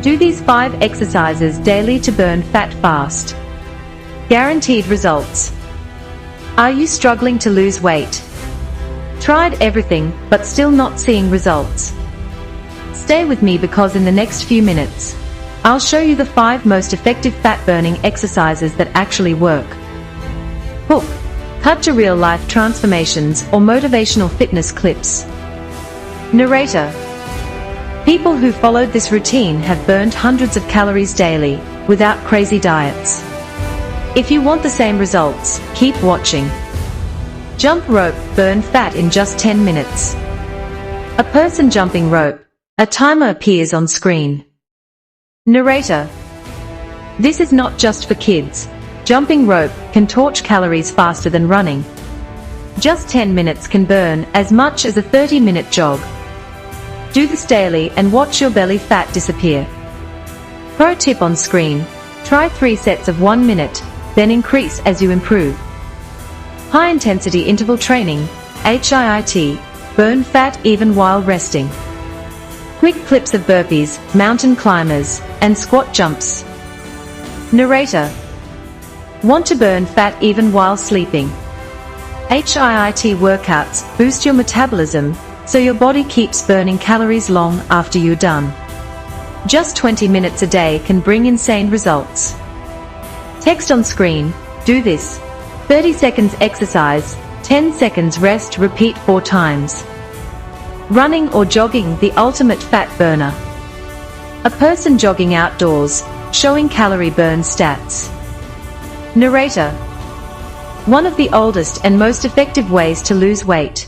Do these 5 exercises daily to burn fat fast. Guaranteed results. Are you struggling to lose weight? Tried everything, but still not seeing results? Stay with me because in the next few minutes, I'll show you the 5 most effective fat-burning exercises that actually work. Hook. Cut to real-life transformations or motivational fitness clips. Narrator. People who followed this routine have burned hundreds of calories daily, without crazy diets. If you want the same results, keep watching. Jump rope, burn fat in just 10 minutes. A person jumping rope. A timer appears on screen. Narrator. This is not just for kids. Jumping rope can torch calories faster than running. Just 10 minutes can burn as much as a 30-minute jog. Do this daily and watch your belly fat disappear. Pro tip on screen. Try 3 sets of 1 minute, then increase as you improve. High-intensity interval training, HIIT, burn fat even while resting. Quick clips of burpees, mountain climbers, and squat jumps. Narrator. Want to burn fat even while sleeping? HIIT workouts boost your metabolism, so your body keeps burning calories long after you're done. Just 20 minutes a day can bring insane results. Text on screen. Do this. 30 seconds exercise, 10 seconds rest, repeat 4 times. Running or jogging, the ultimate fat burner. A person jogging outdoors, showing calorie burn stats. Narrator. One of the oldest and most effective ways to lose weight.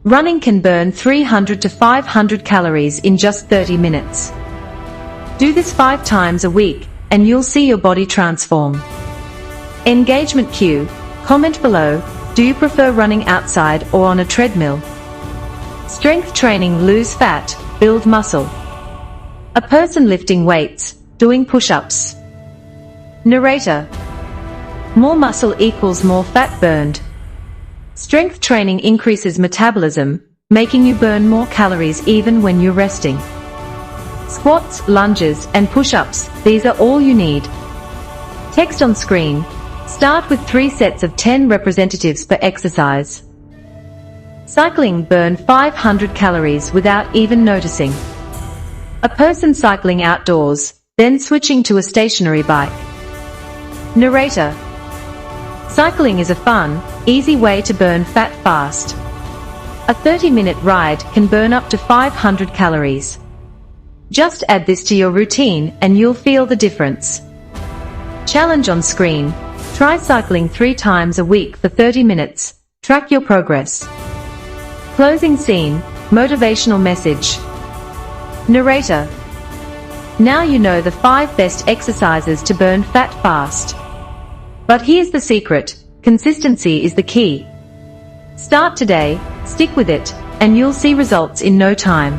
Running can burn 300 to 500 calories in just 30 minutes. Do this 5 times a week, and you'll see your body transform. Engagement cue. Comment below, do you prefer running outside or on a treadmill? Strength training, lose fat, build muscle. A person lifting weights, doing push-ups. Narrator. More muscle equals more fat burned. Strength training increases metabolism, making you burn more calories even when you're resting. Squats, lunges, and push-ups, these are all you need. Text on screen. Start with 3 sets of 10 representatives per exercise. Cycling, burn 500 calories without even noticing. A person cycling outdoors, then switching to a stationary bike. Narrator. Cycling is a fun, easy way to burn fat fast. A 30-minute ride can burn up to 500 calories. Just add this to your routine and you'll feel the difference. Challenge on screen. Try cycling 3 times a week for 30 minutes. Track your progress. Closing scene. Motivational message. Narrator. Now you know the 5 best exercises to burn fat fast. But here's the secret. Consistency is the key. Start today, stick with it, and you'll see results in no time.